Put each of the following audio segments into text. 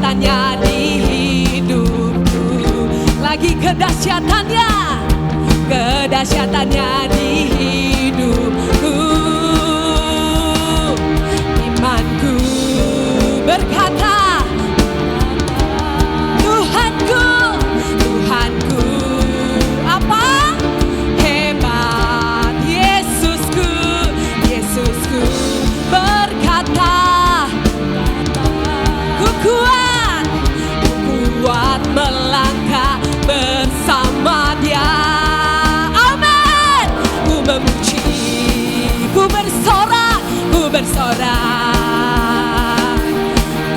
kedahsyatannya di hidupku. Lagi kedahsyatannya di hidupku. Imanku berkata, Tuhanku, apa? Hebat. Yesusku berkata, ku kuat melangkah bersama Dia. Amin. Ku memuji, ku bersorak,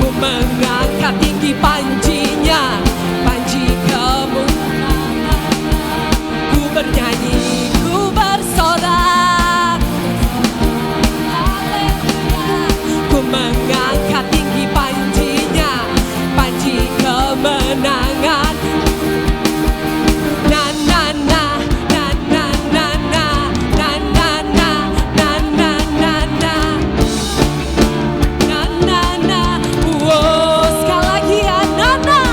ku mengangkat tinggi panjinya, panji kemuliaan. Ku bernyanyi, ku bersorak, ku mengangkat tinggi panjinya, panji kemenangan. Na na na na na na na na na na na na na na na na na. Wow, sekali lagi ya, na na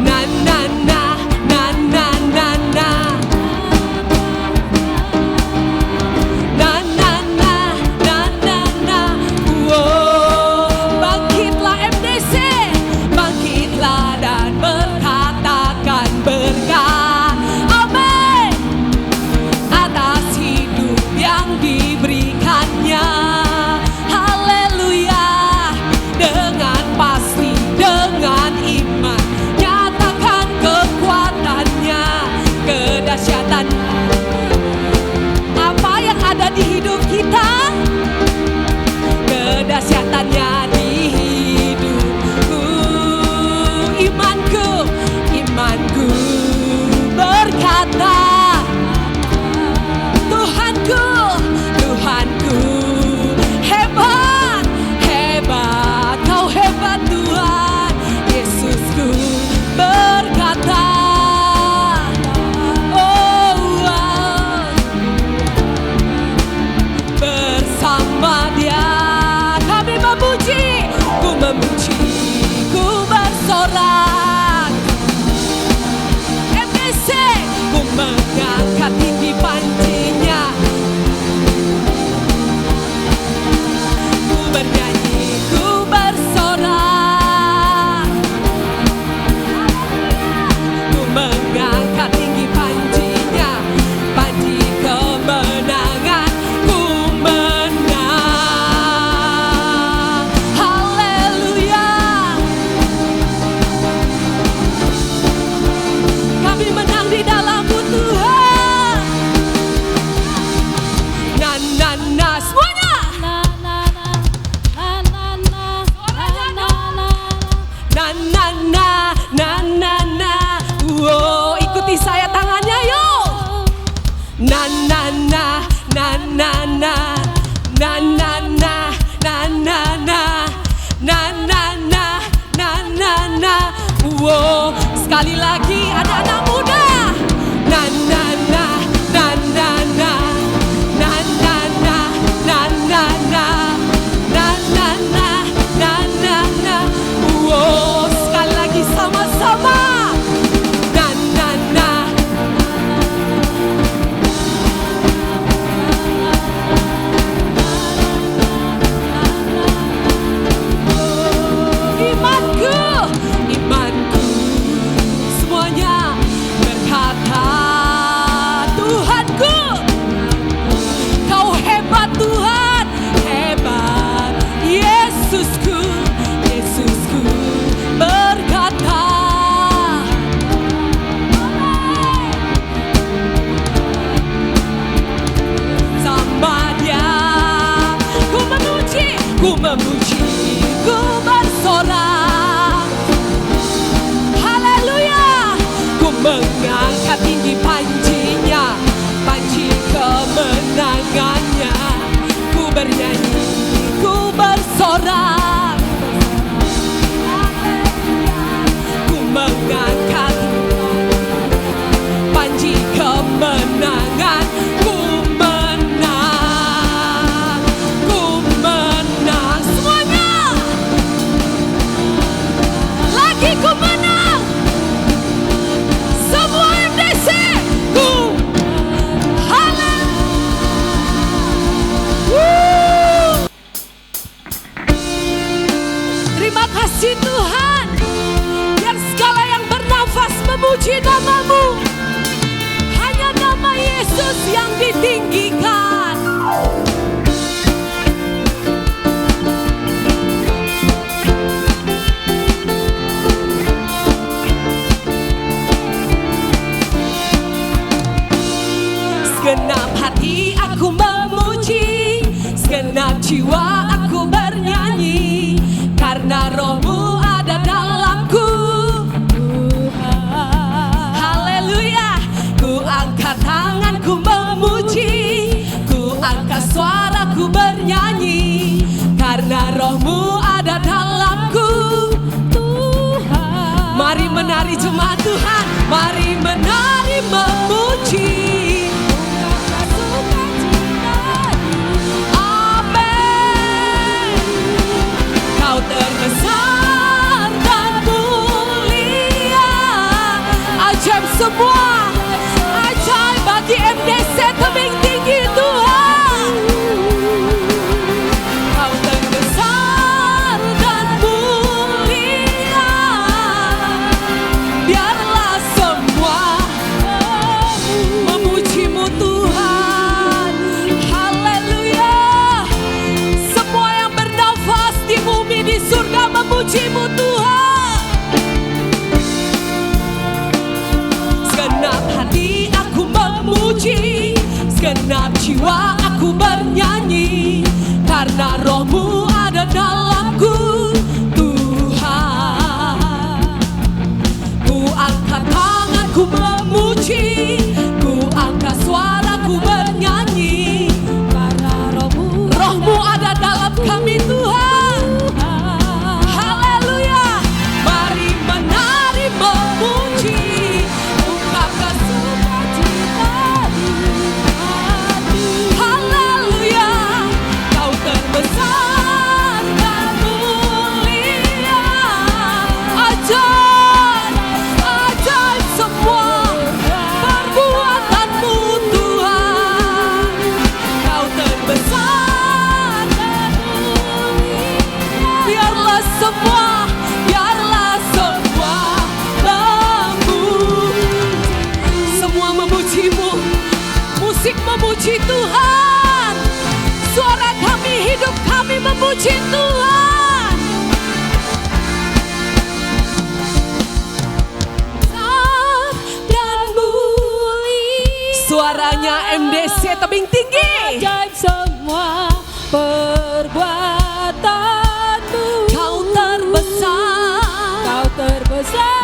na na na na na na na na na na na na. Wow, bangkitlah MDC, bangkitlah dan berkatakan berkat, amin, atas hidup yang diberikannya. Haleluya. Dengan pasti, dengan iman, nyatakan kekuatannya, kedahsyatan. Apa yang ada di hidup kita? Kedahsyatannya di hidupku. Imanku berkata, Tuhanku, hebat, kau hebat Tuhan. Yesusku berkata, bersama Dia kami memuji, ku bersorak. MDC, ku mengangkat tinggi panjinya, ku bernyanyi, ku bersorak, ku mengangkat tinggi panjinya, panji kemenangan. Ku menang, haleluya. Kami menang di dalam-Mu Tuhan. Na na na, semuanya. Na na na na na na. Wow, ikuti saya tangannya yuk. Na na na na na na na na na na na na na na na na na na. Wow, sekali lagi ada anak muda. Na na na na na na na na na na na na na na na na na na. Wow, sekali lagi sama-sama. Na na na. Imanku, semuanya berkata, Tuhanku, kau hebat Tuhan, hebat. Yesusku berkata, sama Dia ku memuji, ku bersorak. Haleluya. Ku mengangkat tinggi panjinya, panji kemenangannya. Ku bernyanyi, ku bersorak. Ku mengangkat panji kemenangan. Ku menang semuanya. kasih Tuhan, biar segala yang bernafas memuji nama-Mu. Hanya nama Yesus yang ditinggikan. Segenap hati aku memuji, segenap jiwa aku bernyanyi, karena Roh-Mu ada dalamku. Haleluya. Ku angkat tanganku memuji, ku angkat suaraku bernyanyi, karena Roh-Mu ada dalamku. Tuhan, mari menari jemaat Tuhan, mari menari memuji. Terbesar dan mulia, ajaib semua, ajaib bagi MDC Tebing Tinggi Tuhan. Kau terbesar dan mulia, biarlah semua memuji-Mu Tuhan. Haleluya. Semua yang bernafas di bumi di surga memuji-Mu Tuhan. Segenap hati aku memuji, segenap jiwa aku bernyanyi, karena Roh-Mu ada dalamku. Tuhan, ku angkat tanganku memuji, ku angkat suaraku bernyanyi, karena Roh-Mu ada dalam kami Tuhan. Memuji Tuhan, suara kami, hidup kami memuji Tuhan. Dan mulia, suaranya MDC Tebing Tinggi. Ajaib semua perbuatan-Mu. Kau terbesar, Kau terbesar.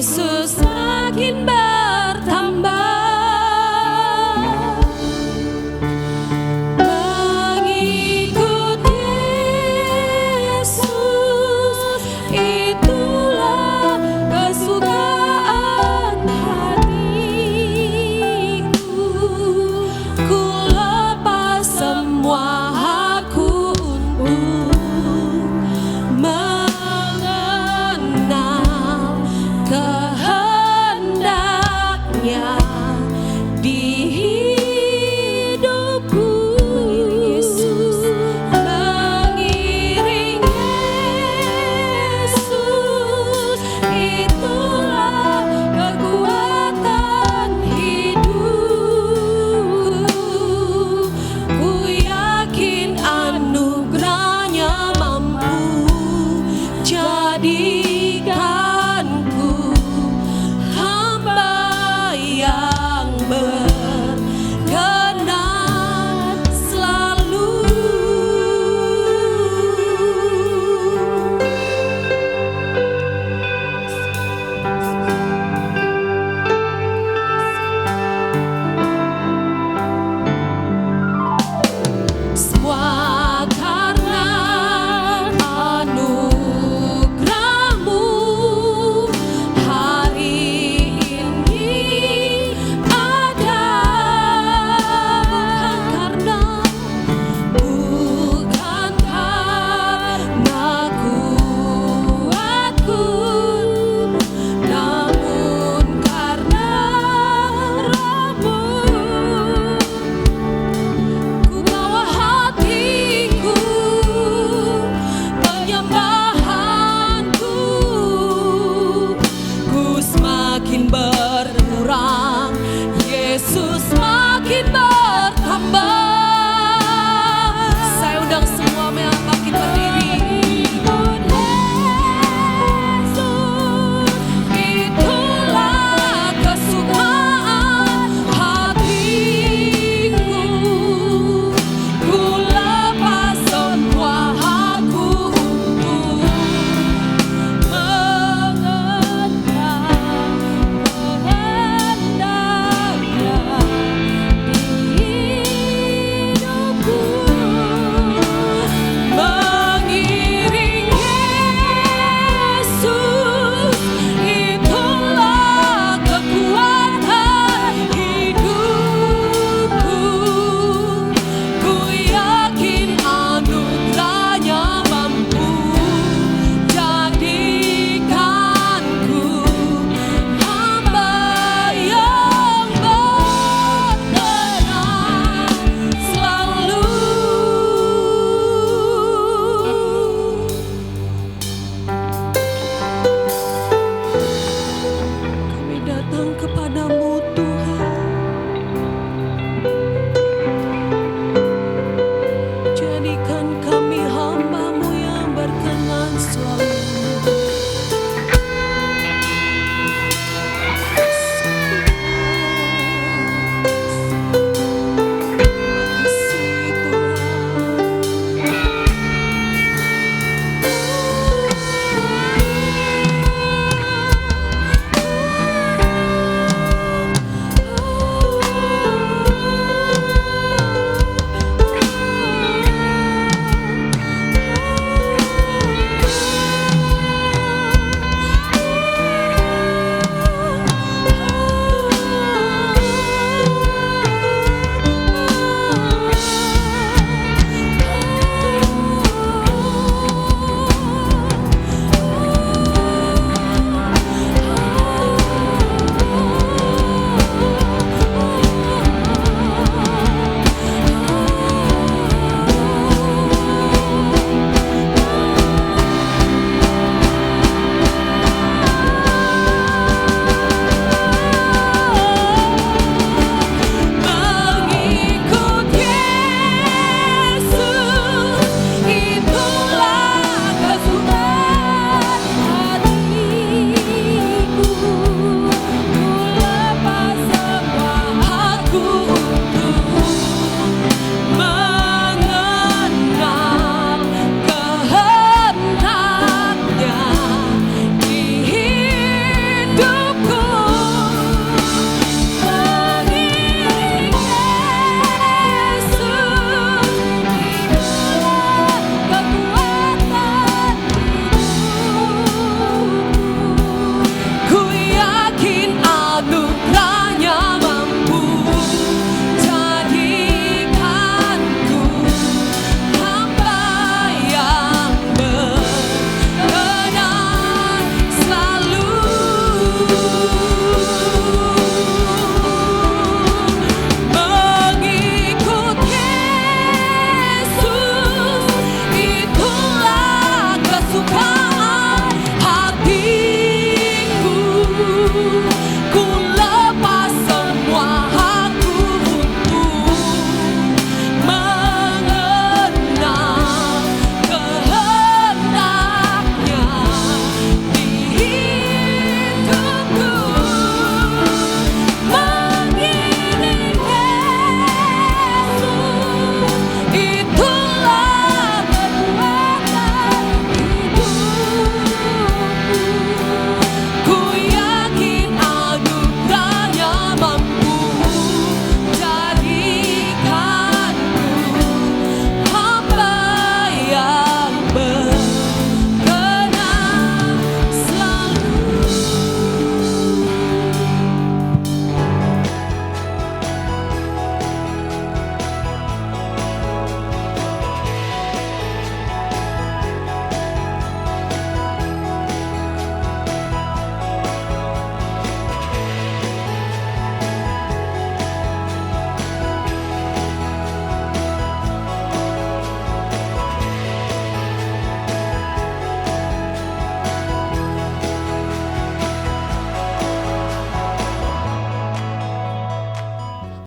Yesus makin bertambah. Mengikut Yesus itulah kesukaan hatiku. Ku lepas semua hakku untuk mengenal kehendak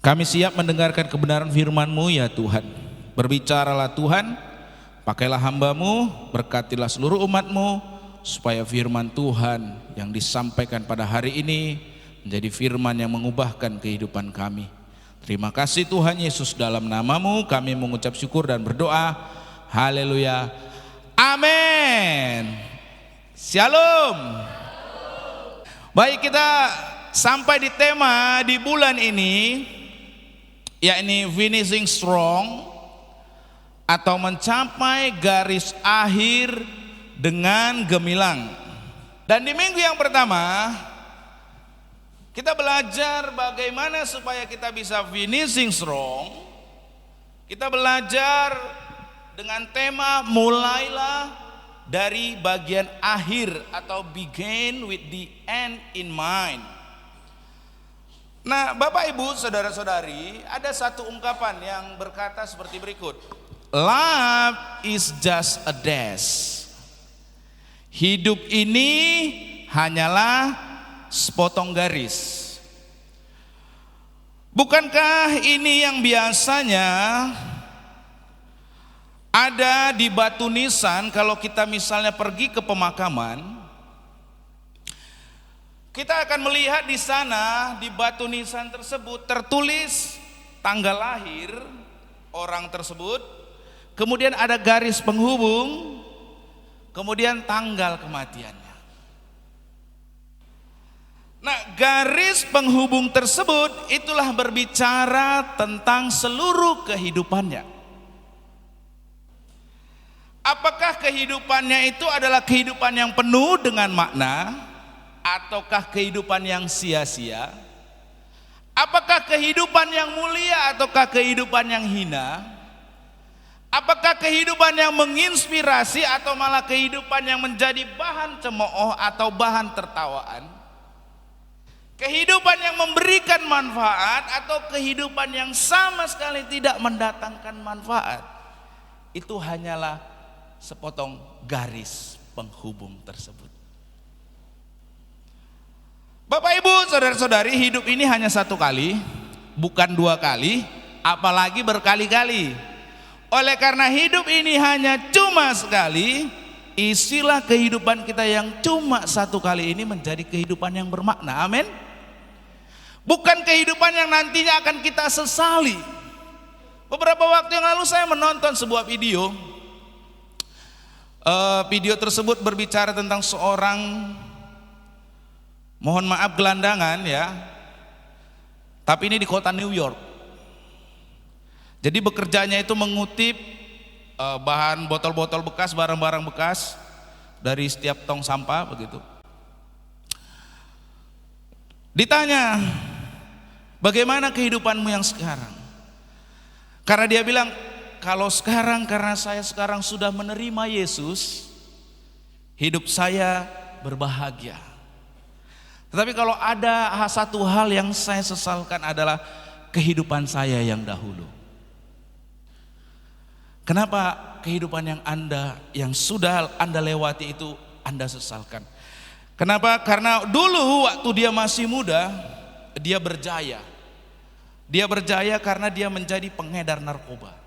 Kami siap mendengarkan kebenaran firman-Mu ya Tuhan. Berbicaralah Tuhan, pakailah hamba-Mu, berkatilah seluruh umat-Mu, supaya firman Tuhan yang disampaikan pada hari ini menjadi firman yang mengubahkan kehidupan kami. Terima kasih Tuhan Yesus, dalam nama-Mu kami mengucap syukur dan berdoa. Haleluya. Amin. Shalom. Baik, kita sampai di tema di bulan ini, yakni finishing strong atau mencapai garis akhir dengan gemilang. Dan di minggu yang pertama kita belajar bagaimana supaya kita bisa finishing strong. Kita belajar dengan tema mulailah dari bagian akhir atau begin with the end in mind. Nah, Bapak Ibu, saudara-saudari, ada satu ungkapan yang berkata seperti berikut. Life is just a dash. Hidup ini hanyalah sepotong garis. Bukankah ini yang biasanya ada di batu nisan kalau kita misalnya pergi ke pemakaman? Kita akan melihat di sana, di batu nisan tersebut tertulis tanggal lahir orang tersebut, kemudian ada garis penghubung, kemudian tanggal kematiannya. Nah, garis penghubung tersebut itulah berbicara tentang seluruh kehidupannya. Apakah kehidupannya itu adalah kehidupan yang penuh dengan makna, ataukah kehidupan yang sia-sia? Apakah kehidupan yang mulia ataukah kehidupan yang hina? Apakah kehidupan yang menginspirasi atau malah kehidupan yang menjadi bahan cemooh atau bahan tertawaan? Kehidupan yang memberikan manfaat atau kehidupan yang sama sekali tidak mendatangkan manfaat? Itu hanyalah sepotong garis penghubung tersebut. Bapak Ibu, saudara-saudari, hidup ini hanya satu kali, bukan dua kali, apalagi berkali-kali. Oleh karena hidup ini hanya cuma sekali, isilah kehidupan kita yang cuma satu kali ini menjadi kehidupan yang bermakna. Amin. Bukan kehidupan yang nantinya akan kita sesali. Beberapa waktu yang lalu saya menonton sebuah video. Video tersebut berbicara tentang seorang, mohon maaf, gelandangan ya, tapi ini di kota New York. Jadi bekerjanya itu mengutip bahan botol-botol bekas, barang-barang bekas dari setiap tong sampah begitu. Ditanya, bagaimana kehidupanmu yang sekarang? Karena dia bilang, kalau sekarang, karena saya sekarang sudah menerima Yesus, hidup saya berbahagia. Tetapi kalau ada satu hal yang saya sesalkan adalah kehidupan saya yang dahulu. Kenapa kehidupan yang sudah Anda lewati itu Anda sesalkan? Kenapa? Karena dulu waktu dia masih muda, dia berjaya. Dia berjaya karena dia menjadi pengedar narkoba.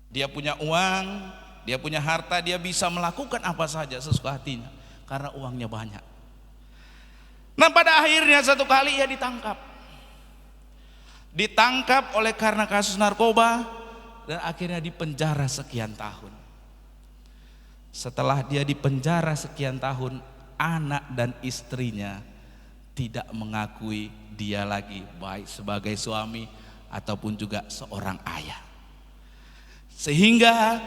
Dia punya uang, dia punya harta, dia bisa melakukan apa saja sesuka hatinya karena uangnya banyak. Nah, pada akhirnya satu kali ia ditangkap. Ditangkap oleh karena kasus narkoba dan akhirnya dipenjara sekian tahun. Setelah dia dipenjara sekian tahun, anak dan istrinya tidak mengakui dia lagi baik sebagai suami ataupun juga seorang ayah. Sehingga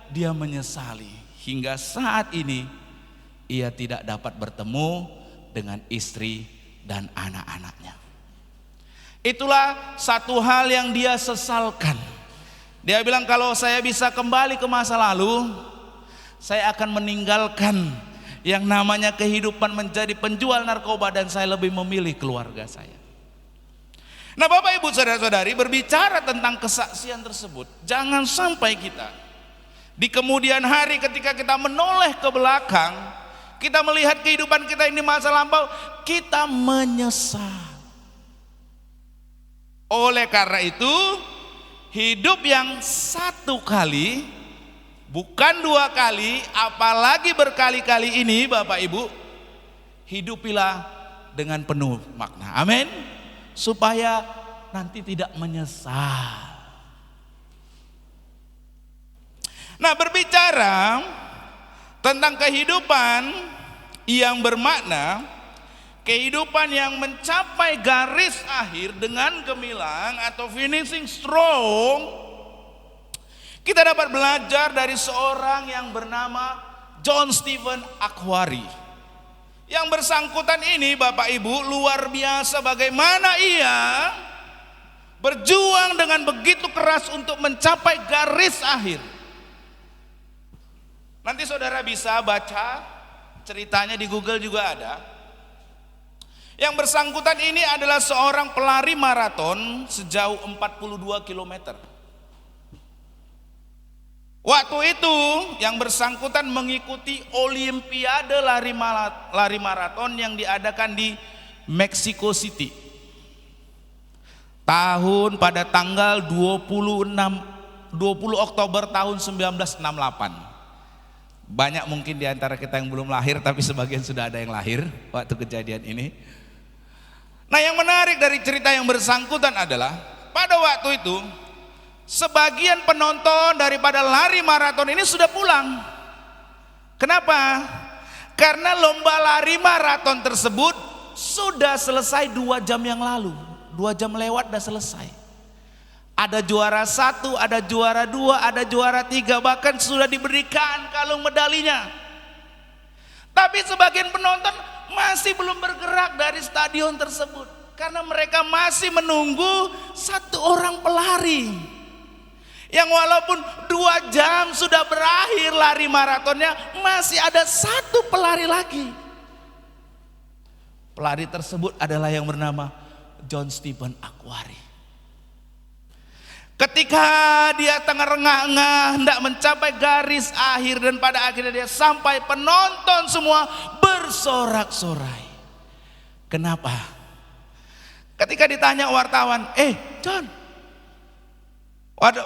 dia menyesali hingga saat ini ia tidak dapat bertemu dengan istri dan anak-anaknya. Itulah satu hal yang dia sesalkan. Dia bilang, kalau saya bisa kembali ke masa lalu, saya akan meninggalkan yang namanya kehidupan menjadi penjual narkoba dan saya lebih memilih keluarga saya. Nah, Bapak Ibu saudara-saudari, berbicara tentang kesaksian tersebut, jangan sampai kita di kemudian hari ketika kita menoleh ke belakang, kita melihat kehidupan kita ini masa lampau, kita menyesal. Oleh karena itu, hidup yang satu kali, bukan dua kali, apalagi berkali-kali ini Bapak Ibu, hidupilah dengan penuh makna. Amin. Supaya nanti tidak menyesal. Nah, berbicara tentang kehidupan yang bermakna, kehidupan yang mencapai garis akhir dengan gemilang atau finishing strong, kita dapat belajar dari seorang yang bernama John Stephen Akhwari. Yang bersangkutan ini Bapak Ibu luar biasa bagaimana ia berjuang dengan begitu keras untuk mencapai garis akhir. Nanti saudara bisa baca ceritanya di Google juga ada. Yang bersangkutan ini adalah seorang pelari maraton sejauh 42 km. Waktu itu yang bersangkutan mengikuti Olimpiade lari maraton yang diadakan di Mexico City. Pada tanggal 20 Oktober tahun 1968. Banyak mungkin di antara kita yang belum lahir, tapi sebagian sudah ada yang lahir waktu kejadian ini. Nah, yang menarik dari cerita yang bersangkutan adalah pada waktu itu sebagian penonton daripada lari maraton ini sudah pulang. Kenapa? Karena lomba lari maraton tersebut sudah selesai 2 jam yang lalu. 2 jam lewat sudah selesai. Ada juara 1, ada juara 2, ada juara 3, bahkan sudah diberikan kalung medalinya. Tapi sebagian penonton masih belum bergerak dari stadion tersebut karena mereka masih menunggu satu orang pelari yang walaupun 2 jam sudah berakhir lari maratonnya, masih ada satu pelari lagi. Pelari tersebut adalah yang bernama John Stephen Akhwari. Ketika dia tengah rengah-engah hendak mencapai garis akhir dan pada akhirnya dia sampai, penonton semua bersorak-sorai. Kenapa? Ketika ditanya wartawan, John,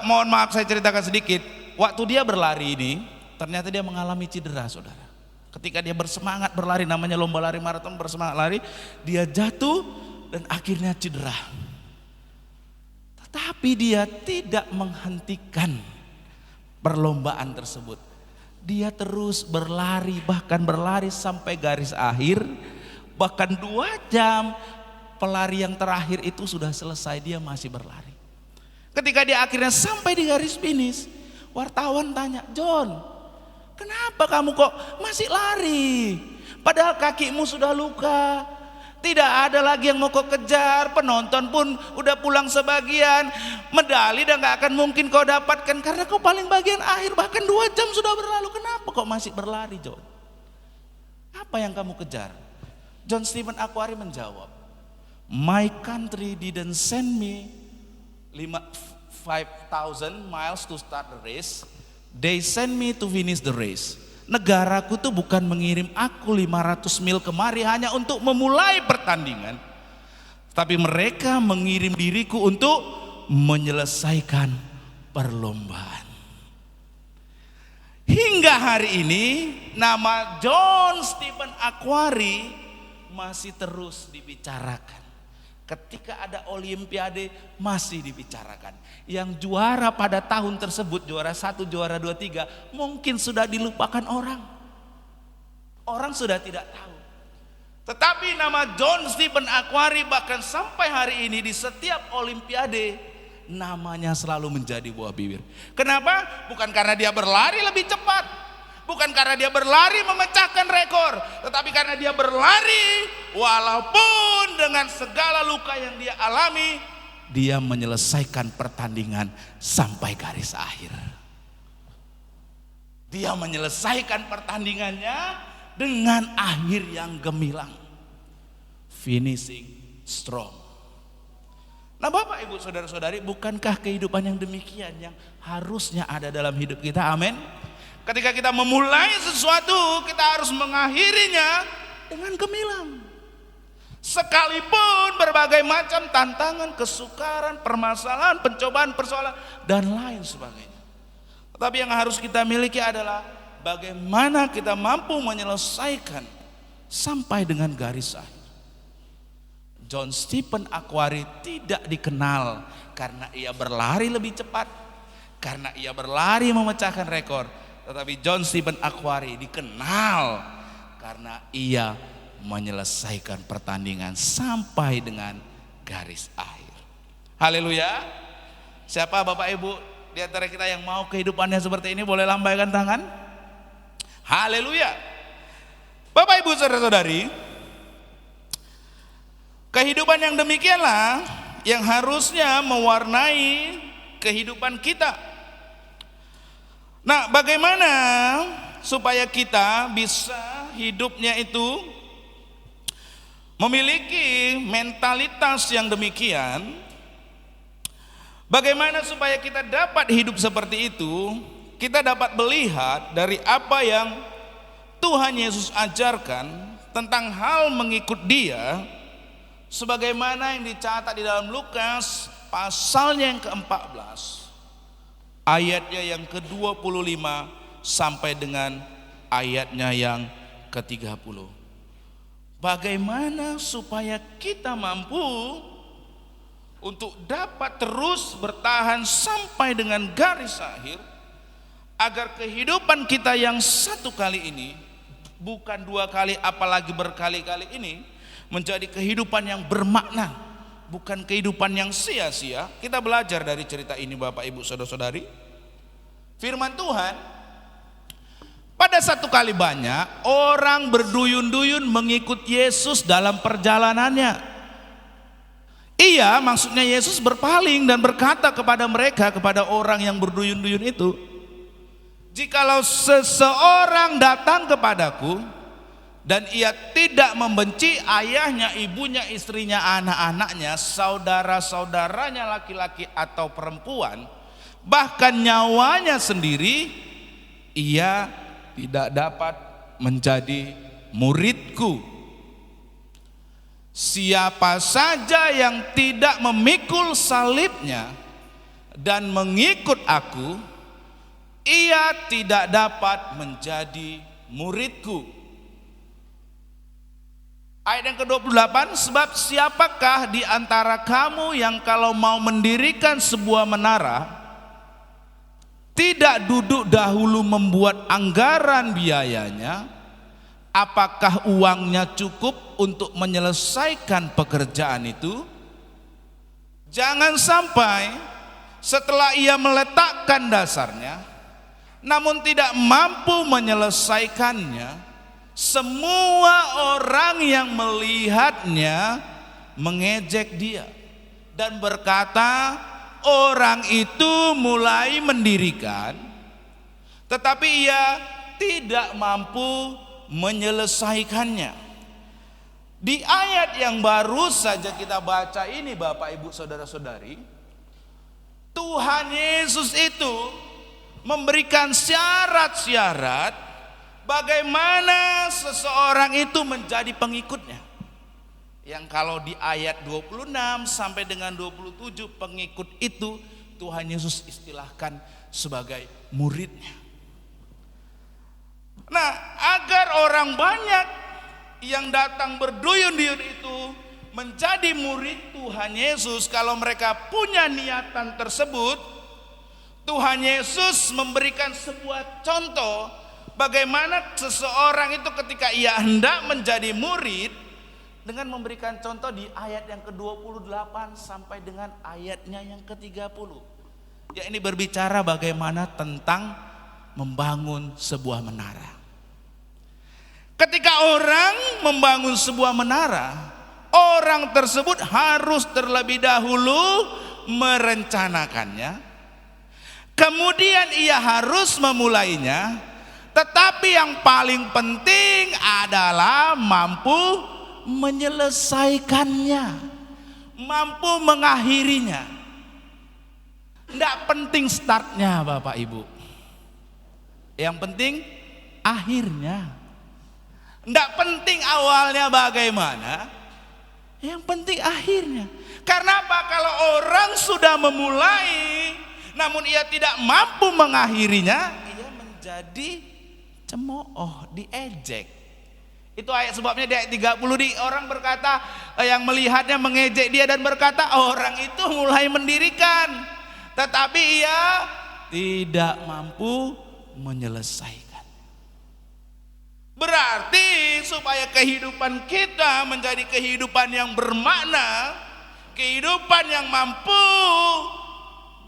mohon maaf saya ceritakan sedikit. Waktu dia berlari ini, ternyata dia mengalami cedera, saudara. Ketika dia bersemangat berlari, namanya lomba lari maraton, bersemangat lari, dia jatuh dan akhirnya cedera. Tapi dia tidak menghentikan perlombaan tersebut. Dia terus berlari, bahkan berlari sampai garis akhir. Bahkan 2 jam pelari yang terakhir itu sudah selesai, dia masih berlari. Ketika dia akhirnya sampai di garis finish, wartawan tanya, John, kenapa kamu kok masih lari? Padahal kakimu sudah luka. Tidak ada lagi yang mau kau kejar, penonton pun udah pulang sebagian, medali udah gak akan mungkin kau dapatkan karena kau paling bagian akhir, bahkan 2 jam sudah berlalu. Kenapa kok masih berlari, John? Apa yang kamu kejar? John Stephen Akhwari menjawab, my country didn't send me 5,000 miles to start the race, they send me to finish the race. Negaraku tuh bukan mengirim aku 500 mil kemari hanya untuk memulai pertandingan, tapi mereka mengirim diriku untuk menyelesaikan perlombaan. Hingga hari ini nama John Stephen Akhwari masih terus dibicarakan. Ketika ada Olimpiade masih dibicarakan. Yang juara pada tahun tersebut, juara 1, juara 2, 3, mungkin sudah dilupakan orang. Orang sudah tidak tahu. Tetapi nama John Stephen Akhwari bahkan sampai hari ini di setiap Olimpiade namanya selalu menjadi buah bibir. Kenapa? Bukan karena dia berlari lebih cepat, bukan karena dia berlari memecahkan rekor, tetapi karena dia berlari walaupun dengan segala luka yang dia alami, dia menyelesaikan pertandingan sampai garis akhir. Dia menyelesaikan pertandingannya dengan akhir yang gemilang, finishing strong. Nah, Bapak Ibu saudara-saudari, bukankah kehidupan yang demikian yang harusnya ada dalam hidup kita? Amin. Ketika kita memulai sesuatu, kita harus mengakhirinya dengan gemilang. Sekalipun berbagai macam tantangan, kesukaran, permasalahan, pencobaan, persoalan, dan lain sebagainya. Tetapi yang harus kita miliki adalah bagaimana kita mampu menyelesaikan sampai dengan garis akhir. John Stephen Akhwari tidak dikenal karena ia berlari lebih cepat, karena ia berlari memecahkan rekor. Tetapi John Stephen Akhwari dikenal karena ia menyelesaikan pertandingan sampai dengan garis akhir. Haleluya. Siapa Bapak Ibu di antara kita yang mau kehidupannya seperti ini? Boleh lambaikan tangan. Haleluya. Bapak Ibu saudara-saudari, kehidupan yang demikianlah yang harusnya mewarnai kehidupan kita. Nah, bagaimana supaya kita bisa hidupnya itu memiliki mentalitas yang demikian? Bagaimana supaya kita dapat hidup seperti itu? Kita dapat melihat dari apa yang Tuhan Yesus ajarkan tentang hal mengikut Dia, sebagaimana yang dicatat di dalam Lukas pasalnya yang ke-14 ayatnya yang ke-25 sampai dengan ayatnya yang ke-30. Bagaimana supaya kita mampu untuk dapat terus bertahan sampai dengan garis akhir, agar kehidupan kita yang satu kali ini, bukan dua kali apalagi berkali-kali ini, menjadi kehidupan yang bermakna, bukan kehidupan yang sia-sia. Kita belajar dari cerita ini Bapak Ibu saudara-saudari. Firman Tuhan, pada satu kali banyak orang berduyun-duyun mengikut Yesus dalam perjalanannya. Iya, maksudnya Yesus berpaling dan berkata kepada mereka, kepada orang yang berduyun-duyun itu, jikalau seseorang datang kepadaku dan ia tidak membenci ayahnya, ibunya, istrinya, anak-anaknya, saudara-saudaranya laki-laki atau perempuan, bahkan nyawanya sendiri, ia tidak dapat menjadi muridku. Siapa saja yang tidak memikul salibnya dan mengikut aku, ia tidak dapat menjadi muridku. Ayat yang ke-28, sebab siapakah di antara kamu yang kalau mau mendirikan sebuah menara tidak duduk dahulu membuat anggaran biayanya, apakah uangnya cukup untuk menyelesaikan pekerjaan itu? Jangan sampai setelah ia meletakkan dasarnya, namun tidak mampu menyelesaikannya, semua orang yang melihatnya mengejek dia dan berkata, orang itu mulai mendirikan, tetapi ia tidak mampu menyelesaikannya. Di ayat yang baru saja kita baca ini Bapak Ibu saudara-saudari, Tuhan Yesus itu memberikan syarat-syarat bagaimana seseorang itu menjadi pengikutnya. Yang kalau di ayat 26 sampai dengan 27 pengikut itu Tuhan Yesus istilahkan sebagai muridnya. Nah, agar orang banyak yang datang berduyun-duyun itu menjadi murid Tuhan Yesus, kalau mereka punya niatan tersebut, Tuhan Yesus memberikan sebuah contoh bagaimana seseorang itu ketika ia hendak menjadi murid, dengan memberikan contoh di ayat yang ke-28 sampai dengan ayatnya yang ke-30. Ya, ini berbicara bagaimana tentang membangun sebuah menara. Ketika orang membangun sebuah menara, orang tersebut harus terlebih dahulu merencanakannya, kemudian ia harus memulainya, tetapi yang paling penting adalah mampu menyelesaikannya, mampu mengakhirinya. Tidak penting startnya Bapak Ibu, yang penting akhirnya. Tidak penting awalnya bagaimana, Yang penting akhirnya. Karena apa? Kalau orang sudah memulai namun ia tidak mampu mengakhirinya, ia menjadi cemooh, diejek. Itu ayat sebabnya di ayat 30 orang berkata, yang melihatnya mengejek dia dan berkata, orang itu mulai mendirikan tetapi ia tidak mampu menyelesaikan. Berarti supaya kehidupan kita menjadi kehidupan yang bermakna, kehidupan yang mampu,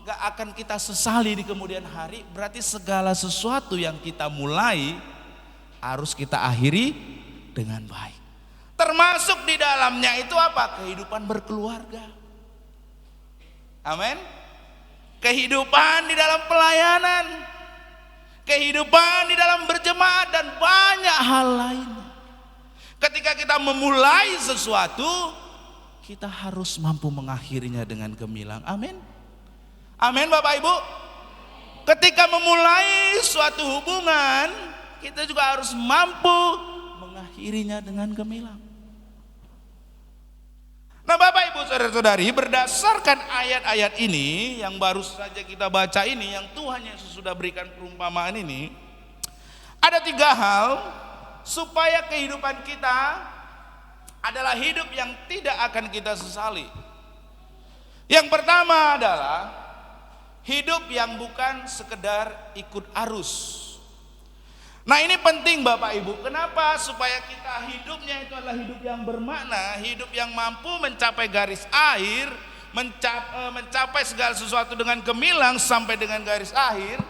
gak akan kita sesali di kemudian hari. Berarti segala sesuatu yang kita mulai harus kita akhiri dengan baik. Termasuk di dalamnya itu apa? Kehidupan berkeluarga. Amin. Kehidupan di dalam pelayanan, kehidupan di dalam berjemaat dan banyak hal lainnya. Ketika kita memulai sesuatu, kita harus mampu mengakhirinya dengan gemilang. Amin. Amin Bapak Ibu. Ketika memulai suatu hubungan, kita juga harus mampu mengakhirinya dengan gemilang. Nah Bapak Ibu saudara-saudari, berdasarkan ayat-ayat ini yang baru saja kita baca ini, yang Tuhan Yesus sudah berikan perumpamaan ini, ada 3 hal supaya kehidupan kita adalah hidup yang tidak akan kita sesali. Yang pertama adalah hidup yang bukan sekedar ikut arus. Nah ini penting Bapak Ibu, kenapa? Supaya kita hidupnya itu adalah hidup yang bermakna, hidup yang mampu mencapai garis akhir, mencapai segala sesuatu dengan gemilang sampai dengan garis akhir.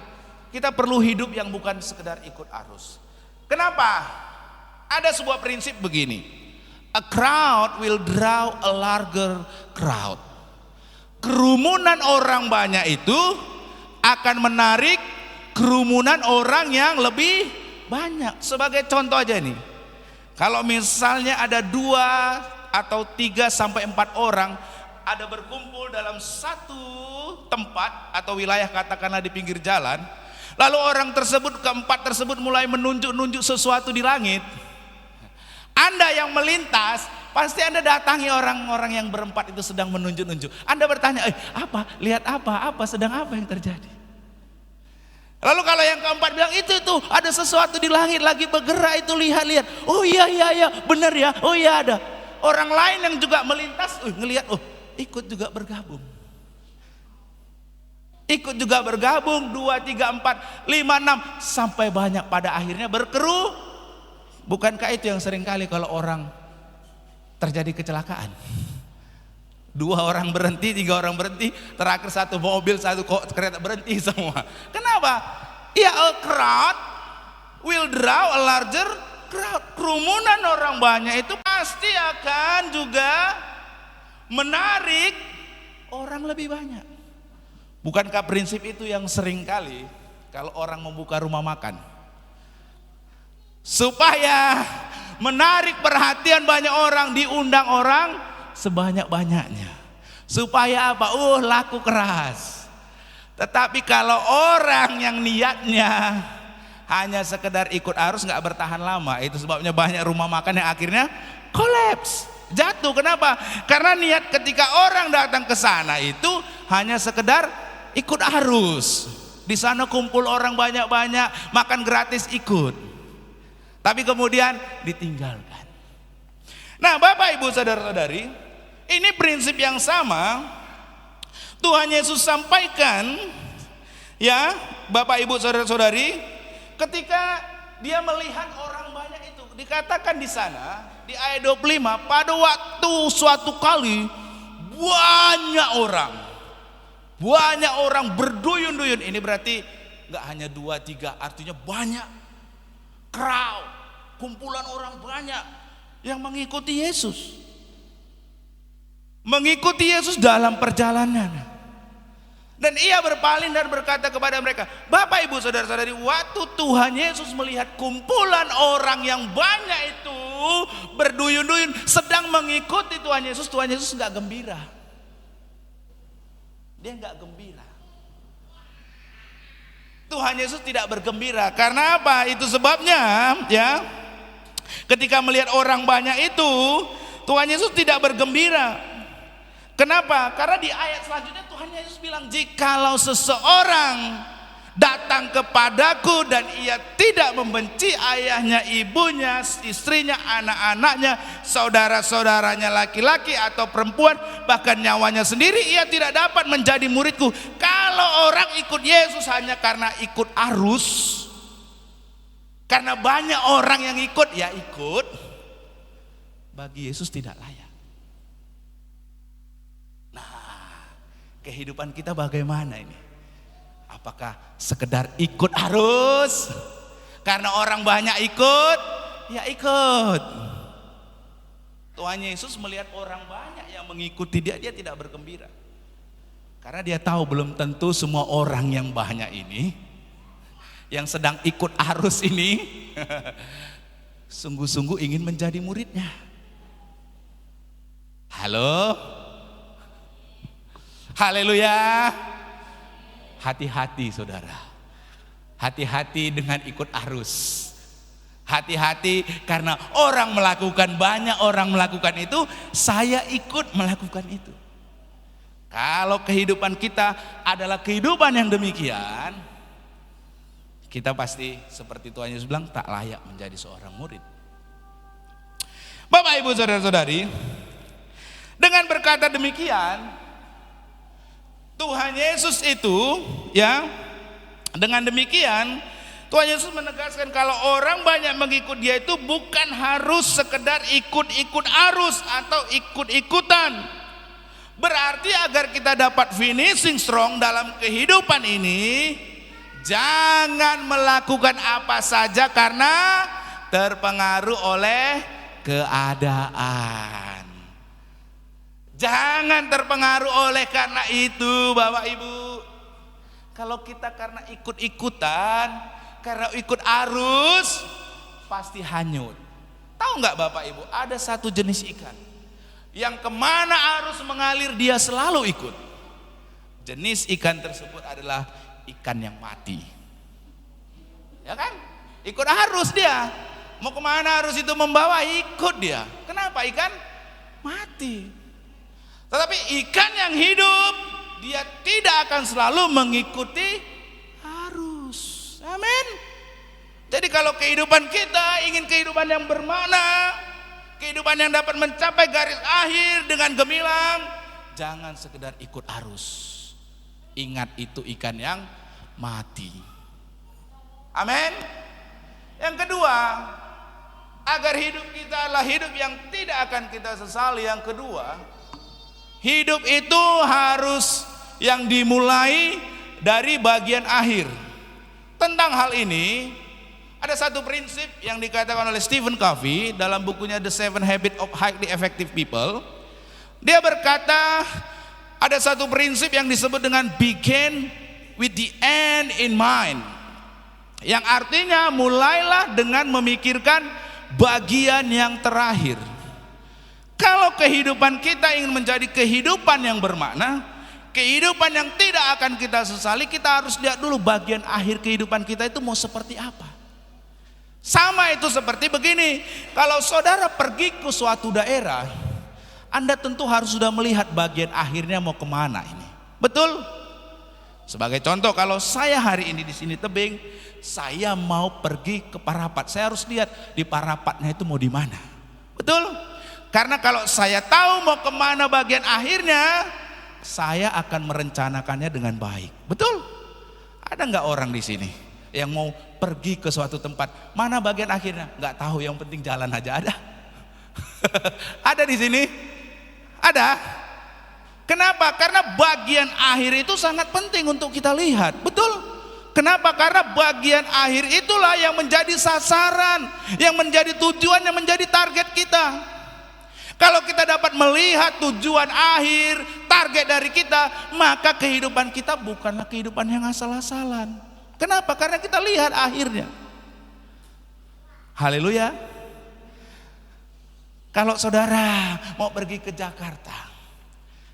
Kita perlu hidup yang bukan sekedar ikut arus. Kenapa? Ada sebuah prinsip begini, a crowd will draw a larger crowd. Kerumunan orang banyak itu akan menarik kerumunan orang yang lebih banyak. Sebagai contoh aja nih, kalau misalnya ada 2 atau 3 sampai 4 orang ada berkumpul dalam satu tempat atau wilayah, katakanlah di pinggir jalan, lalu orang tersebut, keempat tersebut mulai menunjuk-nunjuk sesuatu di langit, Anda yang melintas pasti Anda datangi orang-orang yang berempat itu sedang menunjuk-nunjuk. Anda bertanya, apa? Lihat apa? Sedang apa yang terjadi? Lalu kalau yang keempat bilang itu ada sesuatu di langit lagi bergerak, itu lihat. Oh iya benar ya. Oh iya ada. Orang lain yang juga melintas ngelihat, ikut juga bergabung. Ikut juga bergabung 2, 3, 4, 5, 6 sampai banyak, pada akhirnya berkeru. Bukankah itu yang sering kali kalau orang terjadi kecelakaan? 2 orang berhenti, 3 orang berhenti, terakhir 1 mobil, 1 kereta berhenti semua. Kenapa? Ya, a crowd will draw a larger crowd. Kerumunan orang banyak itu pasti akan juga menarik orang lebih banyak. Bukankah prinsip itu yang sering kali kalau orang membuka rumah makan, supaya menarik perhatian banyak orang, diundang orang sebanyak-banyaknya. Supaya apa? Laku keras. Tetapi kalau orang yang niatnya hanya sekedar ikut arus, nggak bertahan lama. Itu sebabnya banyak rumah makan yang akhirnya kolaps, jatuh. Kenapa? Karena niat ketika orang datang ke sana itu hanya sekedar ikut arus. Di sana kumpul orang banyak-banyak, makan gratis ikut. Tapi kemudian ditinggalkan. Nah Bapak Ibu saudara-saudari, ini prinsip yang sama Tuhan Yesus sampaikan, ya Bapak Ibu saudara-saudari, ketika dia melihat orang banyak itu. Dikatakan di sana di ayat 25, pada waktu suatu kali banyak orang berduyun-duyun. Ini berarti nggak hanya 2, 3, artinya banyak crowd, kumpulan orang banyak yang mengikuti Yesus. Mengikuti Yesus dalam perjalanan. Dan ia berpaling dan berkata kepada mereka, Bapak Ibu saudara-saudari, waktu Tuhan Yesus melihat kumpulan orang yang banyak itu berduyun-duyun sedang mengikuti Tuhan Yesus nggak gembira. Dia nggak gembira. Tuhan Yesus tidak bergembira. Karena apa? Itu sebabnya ya, ketika melihat orang banyak itu, Tuhan Yesus tidak bergembira. Kenapa? Karena di ayat selanjutnya Tuhan Yesus bilang, jikalau seseorang datang kepadaku dan ia tidak membenci ayahnya, ibunya, istrinya, anak-anaknya, saudara-saudaranya laki-laki atau perempuan, bahkan nyawanya sendiri, ia tidak dapat menjadi muridku. Kalau orang ikut Yesus hanya karena ikut arus, karena banyak orang yang ikut, ya ikut, bagi Yesus tidak layak. Nah, kehidupan kita bagaimana ini? Apakah sekedar ikut arus? Karena orang banyak ikut, ya ikut. Tuhan Yesus melihat orang banyak yang mengikuti dia tidak bergembira. Karena dia tahu belum tentu semua orang yang banyak ini, yang sedang ikut arus ini, sungguh-sungguh ingin menjadi muridnya. Halo? Haleluya. Hati-hati saudara, hati-hati dengan ikut arus, hati-hati karena orang melakukan, banyak orang melakukan itu, saya ikut melakukan itu. Kalau kehidupan kita adalah kehidupan yang demikian, kita pasti seperti Tuhan Yesus bilang, tak layak menjadi seorang murid. Bapak Ibu saudara-saudari, dengan berkata demikian, Tuhan Yesus itu, ya, dengan demikian Tuhan Yesus menegaskan kalau orang banyak mengikut dia itu bukan harus sekedar ikut-ikut arus atau ikut-ikutan. Berarti agar kita dapat finishing strong dalam kehidupan ini, jangan melakukan apa saja karena terpengaruh oleh keadaan. Jangan terpengaruh oleh karena itu, Bapak Ibu. Kalau kita karena ikut-ikutan, karena ikut arus, pasti hanyut. Tahu nggak Bapak Ibu, ada satu jenis ikan yang kemana arus mengalir dia selalu ikut. Jenis ikan tersebut adalah ikan yang mati. Ya kan? Ikut arus dia. Mau kemana arus itu membawa, ikut dia. Kenapa ikan? Mati. Tetapi ikan yang hidup, dia tidak akan selalu mengikuti arus. Amin. Jadi kalau kehidupan kita ingin kehidupan yang bermakna, kehidupan yang dapat mencapai garis akhir dengan gemilang, jangan sekedar ikut arus. Ingat itu ikan yang mati. Amin. Yang kedua, agar hidup kita adalah hidup yang tidak akan kita sesali. Yang kedua, hidup itu harus yang dimulai dari bagian akhir. Tentang hal ini, ada satu prinsip yang dikatakan oleh Stephen Covey dalam bukunya The 7 Habits of Highly Effective People. Dia berkata, ada satu prinsip yang disebut dengan begin with the end in mind. Yang artinya mulailah dengan memikirkan bagian yang terakhir. Kalau kehidupan kita ingin menjadi kehidupan yang bermakna, kehidupan yang tidak akan kita sesali, kita harus lihat dulu bagian akhir kehidupan kita itu mau seperti apa. Sama itu seperti begini, kalau saudara pergi ke suatu daerah, Anda tentu harus sudah melihat bagian akhirnya mau kemana ini. Betul? Sebagai contoh, kalau saya hari ini di sini tebing, saya mau pergi ke Parapat, saya harus lihat di Parapatnya itu mau di mana. Betul? Karena kalau saya tahu mau kemana bagian akhirnya, saya akan merencanakannya dengan baik. Betul? Ada nggak orang di sini yang mau pergi ke suatu tempat, mana bagian akhirnya? Nggak tahu, yang penting jalan aja. Ada? Ada di sini? Ada? Kenapa? Karena bagian akhir itu sangat penting untuk kita lihat. Betul? Kenapa? Karena bagian akhir itulah yang menjadi sasaran, yang menjadi tujuan, yang menjadi target kita. Kalau kita dapat melihat tujuan akhir, target dari kita, maka kehidupan kita bukanlah kehidupan yang asal-asalan. Kenapa? Karena kita lihat akhirnya. Haleluya. Kalau saudara mau pergi ke Jakarta,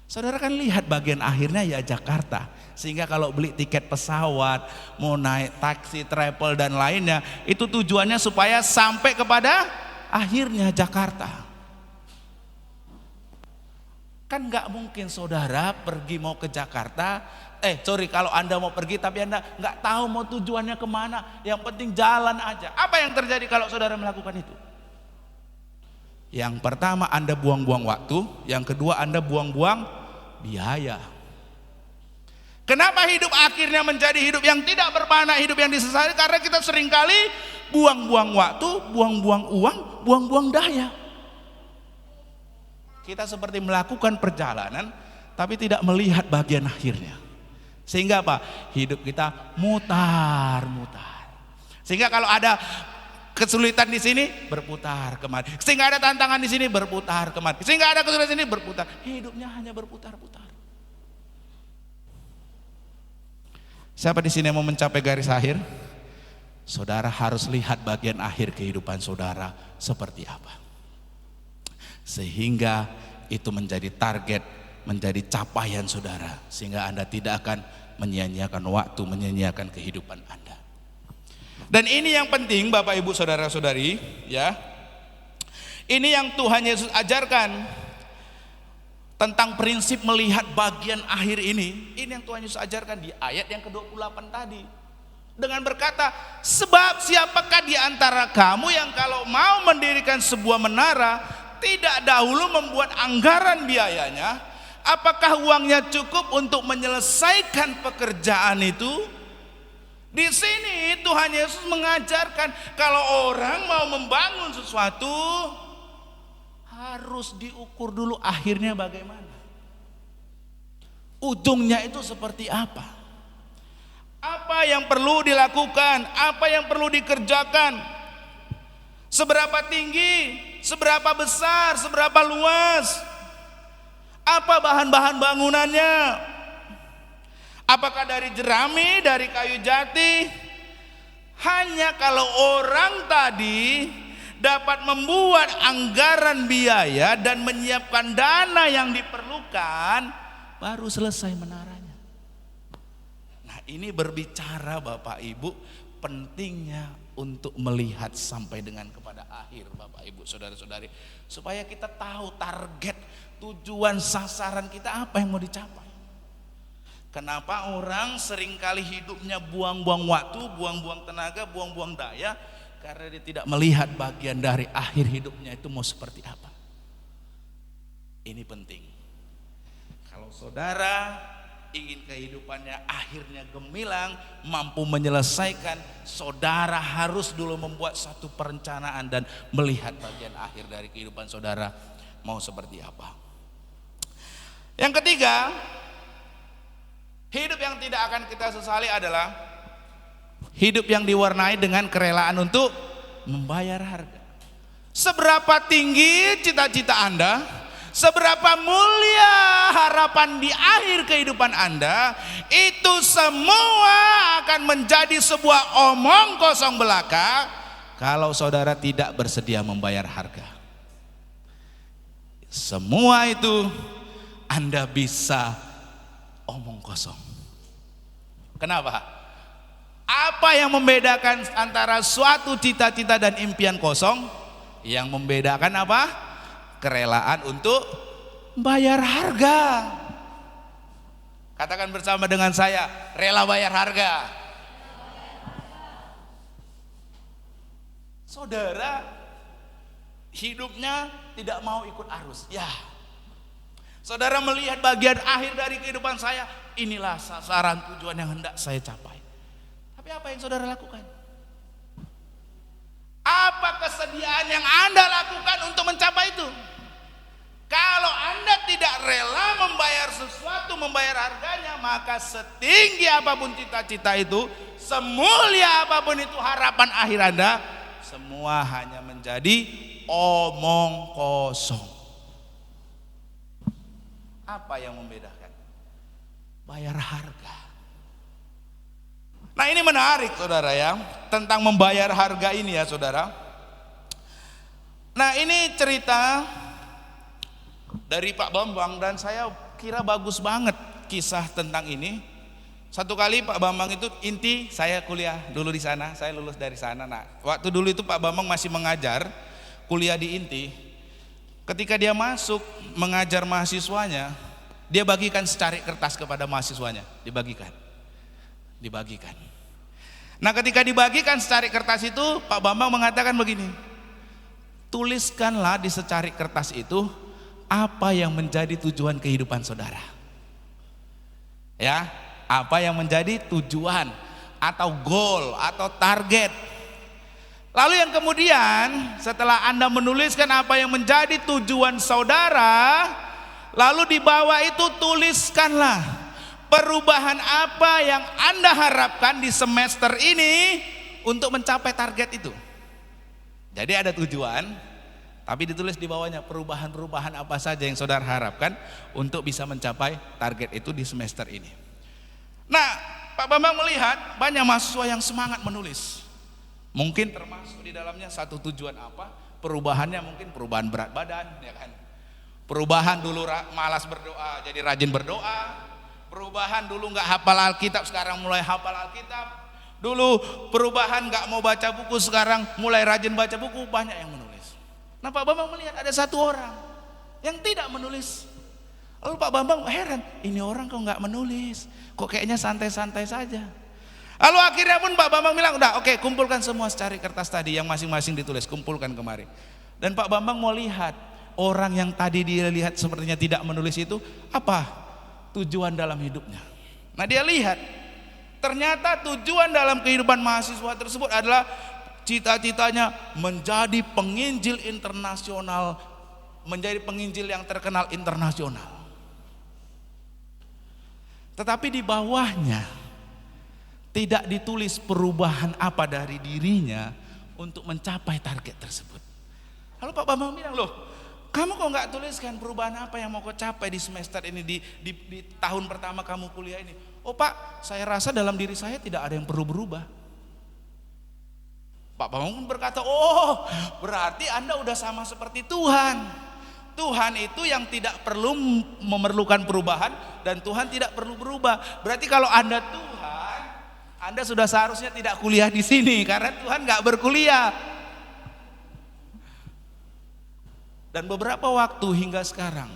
saudara kan lihat bagian akhirnya ya Jakarta. Sehingga kalau beli tiket pesawat, mau naik taksi, travel dan lainnya, itu tujuannya supaya sampai kepada akhirnya Jakarta. Kan nggak mungkin saudara pergi mau ke Jakarta, kalau Anda mau pergi tapi Anda nggak tahu mau tujuannya kemana, yang penting jalan aja. Apa yang terjadi kalau saudara melakukan itu? Yang pertama Anda buang-buang waktu, yang kedua Anda buang-buang biaya. Kenapa hidup akhirnya menjadi hidup yang tidak bermakna, hidup yang disesali? Karena kita seringkali buang-buang waktu, buang-buang uang, buang-buang daya. Kita seperti melakukan perjalanan tapi tidak melihat bagian akhirnya. Sehingga apa? Hidup kita mutar-mutar. Sehingga kalau ada kesulitan di sini berputar kemari. Sehingga ada tantangan di sini berputar kemari. Sehingga ada kesulitan di sini berputar. Hidupnya hanya berputar-putar. Siapa di sini yang mau mencapai garis akhir? Saudara harus lihat bagian akhir kehidupan saudara seperti apa. Sehingga itu menjadi target, menjadi capaian saudara. Sehingga Anda tidak akan menyia-nyiakan waktu, menyia-nyiakan kehidupan Anda. Dan ini yang penting Bapak Ibu Saudara-saudari, ya. Ini yang Tuhan Yesus ajarkan tentang prinsip melihat bagian akhir ini. Ini yang Tuhan Yesus ajarkan di ayat yang ke-28 tadi. Dengan berkata, sebab siapakah di antara kamu yang kalau mau mendirikan sebuah menara tidak dahulu membuat anggaran biayanya? Apakah uangnya cukup untuk menyelesaikan pekerjaan itu? Di sini Tuhan Yesus mengajarkan kalau orang mau membangun sesuatu harus diukur dulu akhirnya bagaimana. Ujungnya itu seperti apa? Apa yang perlu dilakukan? Apa yang perlu dikerjakan? Seberapa tinggi? Seberapa besar? Seberapa luas? Apa bahan-bahan bangunannya? Apakah dari jerami, dari kayu jati? Hanya kalau orang tadi dapat membuat anggaran biaya dan menyiapkan dana yang diperlukan, baru selesai menaranya. Nah, ini berbicara Bapak Ibu pentingnya untuk melihat sampai dengan kepada akhir Bapak Ibu Saudara-saudari, supaya kita tahu target, tujuan, sasaran kita apa yang mau dicapai. Kenapa orang seringkali hidupnya buang-buang waktu, buang-buang tenaga, buang-buang daya? Karena dia tidak melihat bagian dari akhir hidupnya itu mau seperti apa. Ini penting. Kalau saudara ingin kehidupannya akhirnya gemilang, mampu menyelesaikan, saudara harus dulu membuat satu perencanaan dan melihat bagian akhir dari kehidupan saudara mau seperti apa. Yang ketiga, hidup yang tidak akan kita sesali adalah hidup yang diwarnai dengan kerelaan untuk membayar harga. Seberapa tinggi cita-cita Anda, seberapa mulia harapan di akhir kehidupan Anda, itu semua akan menjadi sebuah omong kosong belaka kalau saudara tidak bersedia membayar harga. Semua itu Anda bisa omong kosong. Kenapa? Apa yang membedakan antara suatu cita-cita dan impian kosong? Yang membedakan apa? Kerelaan untuk bayar harga. Katakan bersama dengan saya, rela bayar harga. Saudara hidupnya tidak mau ikut arus. Ya, saudara melihat bagian akhir dari kehidupan saya, inilah sasaran tujuan yang hendak saya capai. Tapi apa yang saudara lakukan? Apa kesediaan yang Anda lakukan untuk mencapai itu? Kalau Anda tidak rela membayar sesuatu, membayar harganya, maka setinggi apapun cita-cita itu, semulia apapun itu harapan akhir Anda, semua hanya menjadi omong kosong. Apa yang membedakan? Bayar harga. Nah, ini menarik saudara ya, tentang membayar harga ini ya saudara. Nah, ini cerita dari Pak Bambang dan saya kira bagus banget kisah tentang ini. Satu kali Pak Bambang itu inti, saya kuliah dulu di sana, saya lulus dari sana. Nah, waktu dulu itu Pak Bambang masih mengajar, kuliah di inti. Ketika dia masuk mengajar mahasiswanya, dia bagikan secarik kertas kepada mahasiswanya, dibagikan. Nah, ketika dibagikan secarik kertas itu, Pak Bambang mengatakan begini, tuliskanlah di secarik kertas itu apa yang menjadi tujuan kehidupan saudara. Ya, apa yang menjadi tujuan atau goal atau target. Lalu yang kemudian setelah Anda menuliskan apa yang menjadi tujuan saudara, lalu di bawah itu tuliskanlah perubahan apa yang Anda harapkan di semester ini untuk mencapai target itu. Jadi ada tujuan, tapi ditulis di bawahnya perubahan-perubahan apa saja yang saudara harapkan untuk bisa mencapai target itu di semester ini. Nah, Pak Bambang melihat banyak mahasiswa yang semangat menulis. Mungkin termasuk di dalamnya satu tujuan apa? Perubahannya mungkin perubahan berat badan, ya kan? Perubahan dulu malas berdoa jadi rajin berdoa. Perubahan dulu nggak hafal Alkitab, sekarang mulai hafal Alkitab. Dulu perubahan nggak mau baca buku, sekarang mulai rajin baca buku. Banyak yang menulis. Nah, Pak Bambang melihat ada satu orang yang tidak menulis. Lalu Pak Bambang heran, ini orang kok nggak menulis, kok kayaknya santai-santai saja. Lalu akhirnya pun Pak Bambang bilang, udah oke, kumpulkan semua secarik kertas tadi yang masing-masing ditulis, kumpulkan kemari. Dan Pak Bambang mau lihat orang yang tadi dia lihat sepertinya tidak menulis itu apa tujuan dalam hidupnya. Nah, dia lihat ternyata tujuan dalam kehidupan mahasiswa tersebut adalah cita-citanya menjadi penginjil internasional, menjadi penginjil yang terkenal internasional. Tetapi di bawahnya tidak ditulis perubahan apa dari dirinya untuk mencapai target tersebut. Lalu Pak Bambang bilang, loh, kamu kok nggak tuliskan perubahan apa yang mau kau capai di semester ini, di tahun pertama kamu kuliah ini? Oh Pak, saya rasa dalam diri saya tidak ada yang perlu berubah. Pak Bambang pun berkata, oh berarti Anda udah sama seperti Tuhan. Tuhan itu yang tidak perlu memerlukan perubahan dan Tuhan tidak perlu berubah. Berarti kalau Anda Tuhan, Anda sudah seharusnya tidak kuliah di sini karena Tuhan nggak berkuliah. Dan beberapa waktu hingga sekarang,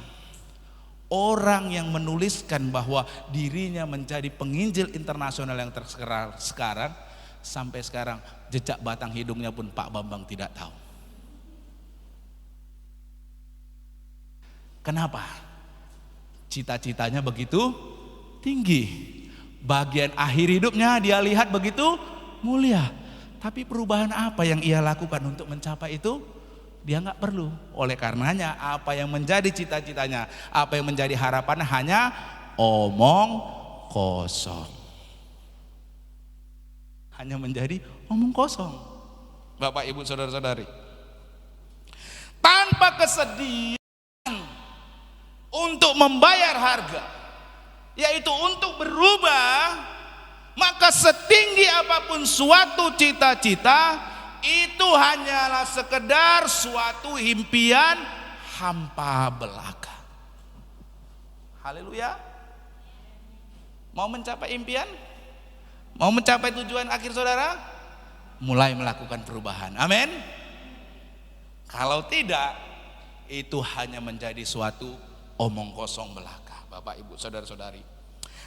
orang yang menuliskan bahwa dirinya menjadi penginjil internasional yang terkenal sekarang, sampai sekarang jejak batang hidungnya pun Pak Bambang tidak tahu. Kenapa? Cita-citanya begitu tinggi. Bagian akhir hidupnya dia lihat begitu mulia. Tapi perubahan apa yang ia lakukan untuk mencapai itu? Dia nggak perlu. Oleh karenanya apa yang menjadi cita-citanya, apa yang menjadi harapannya hanya omong kosong. Hanya menjadi omong kosong. Bapak, Ibu, saudara-saudari. Tanpa kesedihan untuk membayar harga, yaitu untuk berubah, maka setinggi apapun suatu cita-cita, itu hanyalah sekedar suatu impian hampa belaka. Haleluya. Mau mencapai impian? Mau mencapai tujuan akhir saudara? Mulai melakukan perubahan. Amin. Kalau tidak, itu hanya menjadi suatu omong kosong belaka. Bapak, Ibu, saudara-saudari.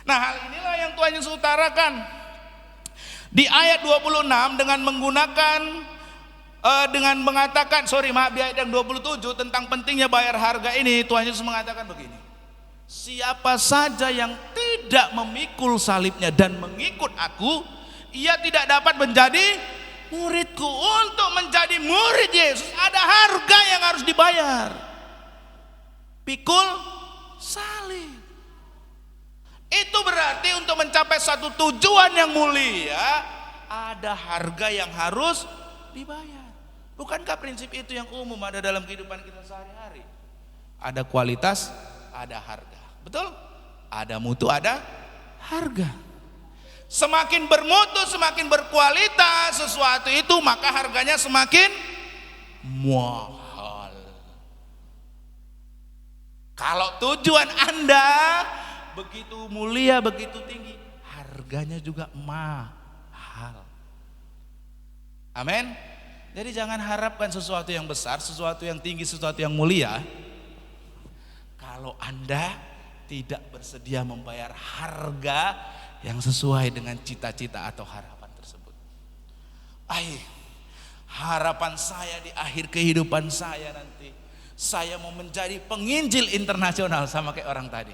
Nah, hal inilah yang Tuhan Yesus utarakan di ayat 26 dengan menggunakan dengan mengatakan, di ayat yang 27 tentang pentingnya bayar harga ini, Tuhan Yesus mengatakan begini. Siapa saja yang tidak memikul salibnya dan mengikut aku, ia tidak dapat menjadi muridku. Untuk menjadi murid Yesus ada harga yang harus dibayar. Pikul salib. Itu berarti untuk mencapai satu tujuan yang mulia, ada harga yang harus dibayar. Bukankah prinsip itu yang umum ada dalam kehidupan kita sehari-hari? Ada kualitas, ada harga. Betul? Ada mutu, ada harga. Semakin bermutu, semakin berkualitas sesuatu itu, maka harganya semakin mahal. Kalau tujuan Anda begitu mulia, begitu tinggi, harganya juga mahal. Amin. Jadi jangan harapkan sesuatu yang besar, sesuatu yang tinggi, sesuatu yang mulia kalau Anda tidak bersedia membayar harga yang sesuai dengan cita-cita atau harapan tersebut. Harapan saya di akhir kehidupan saya nanti, saya mau menjadi penginjil internasional sama kayak orang tadi.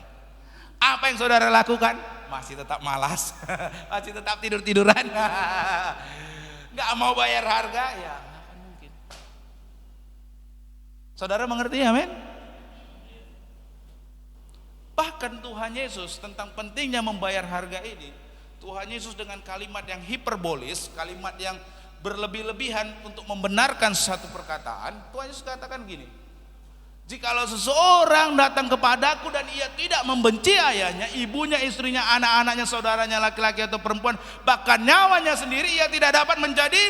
Apa yang saudara lakukan? Masih tetap malas, masih tetap tidur-tiduran, nggak mau bayar harga, ya nggak akan mungkin. Saudara mengerti, amin? Bahkan Tuhan Yesus tentang pentingnya membayar harga ini, Tuhan Yesus dengan kalimat yang hiperbolis, kalimat yang berlebih-lebihan untuk membenarkan satu perkataan, Tuhan Yesus katakan gini, jikalau seseorang datang kepadaku dan ia tidak membenci ayahnya, ibunya, istrinya, anak-anaknya, saudaranya, laki-laki atau perempuan, bahkan nyawanya sendiri, ia tidak dapat menjadi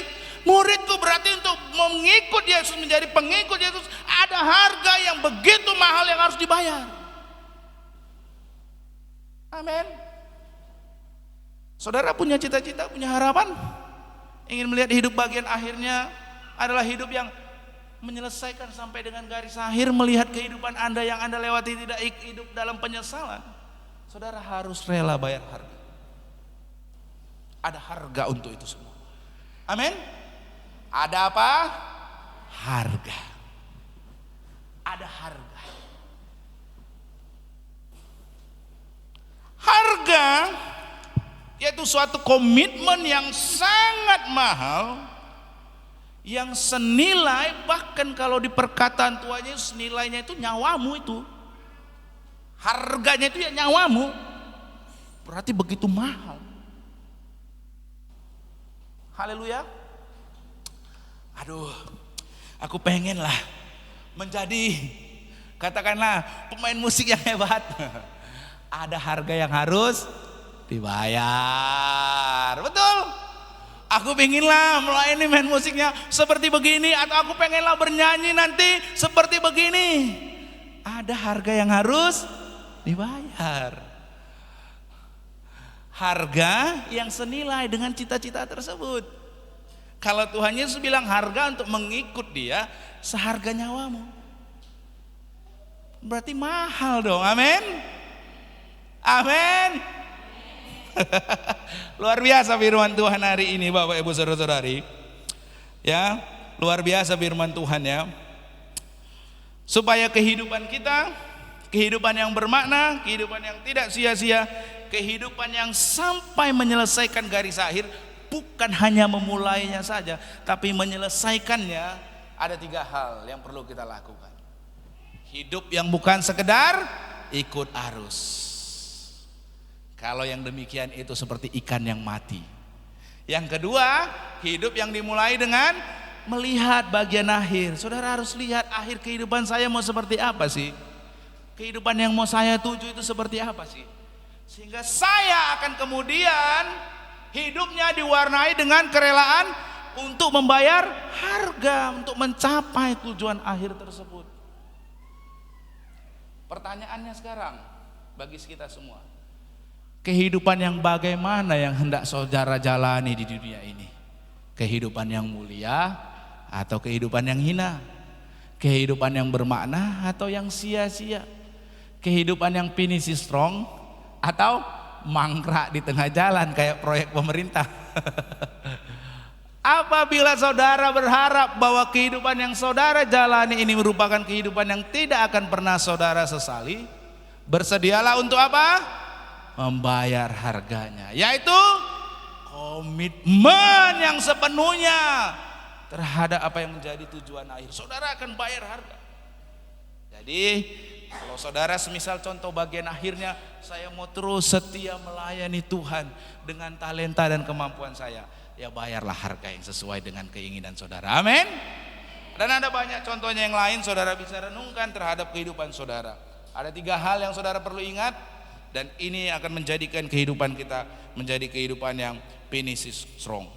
muridku. Berarti untuk mengikut Yesus, menjadi pengikut Yesus, ada harga yang begitu mahal yang harus dibayar. Amin. Saudara punya cita-cita, punya harapan, ingin melihat hidup bagian akhirnya adalah hidup yang menyelesaikan sampai dengan garis akhir, melihat kehidupan Anda yang Anda lewati tidak hidup dalam penyesalan. Saudara harus rela bayar harga. Ada harga untuk itu semua. Amin. Ada apa? Harga. Ada harga. Harga yaitu suatu komitmen yang sangat mahal, yang senilai, bahkan kalau di perkataan Tuhan Yesus nilainya itu nyawamu itu. Harganya itu ya nyawamu. Berarti begitu mahal. Haleluya. Aduh, aku pengen lah menjadi, katakanlah, pemain musik yang hebat. Ada harga yang harus dibayar. Betul. Aku pengenlah melayani main musiknya seperti begini, atau aku pengenlah bernyanyi nanti seperti begini. Ada harga yang harus dibayar. Harga yang senilai dengan cita-cita tersebut. Kalau Tuhan Yesus bilang harga untuk mengikut Dia seharga nyawamu, berarti mahal dong. Amin. Amin. Luar biasa firman Tuhan hari ini, Bapak Ibu Saudara-saudari. Ya, luar biasa firman Tuhan ya. Supaya kehidupan kita, kehidupan yang bermakna, kehidupan yang tidak sia-sia, kehidupan yang sampai menyelesaikan garis akhir, bukan hanya memulainya saja, tapi menyelesaikannya, ada 3 hal yang perlu kita lakukan. Hidup yang bukan sekedar ikut arus. Kalau yang demikian itu seperti ikan yang mati. Yang kedua, hidup yang dimulai dengan melihat bagian akhir. Saudara harus lihat akhir kehidupan saya mau seperti apa sih? Kehidupan yang mau saya tuju itu seperti apa sih? Sehingga saya akan kemudian hidupnya diwarnai dengan kerelaan untuk membayar harga, untuk mencapai tujuan akhir tersebut. Pertanyaannya sekarang bagi kita semua, kehidupan yang bagaimana yang hendak saudara jalani di dunia ini? Kehidupan yang mulia atau kehidupan yang hina? Kehidupan yang bermakna atau yang sia-sia? Kehidupan yang finish strong atau mangkrak di tengah jalan kayak proyek pemerintah? Apabila saudara berharap bahwa kehidupan yang saudara jalani ini merupakan kehidupan yang tidak akan pernah saudara sesali, bersedialah untuk apa? Membayar harganya, yaitu komitmen yang sepenuhnya terhadap apa yang menjadi tujuan akhir. Saudara akan bayar harga. Jadi kalau saudara semisal contoh bagian akhirnya, saya mau terus setia melayani Tuhan dengan talenta dan kemampuan saya, ya bayarlah harga yang sesuai dengan keinginan saudara. Amin. Dan ada banyak contohnya yang lain saudara bisa renungkan terhadap kehidupan saudara. Ada 3 hal yang saudara perlu ingat. Dan ini akan menjadikan kehidupan kita menjadi kehidupan yang finish strong.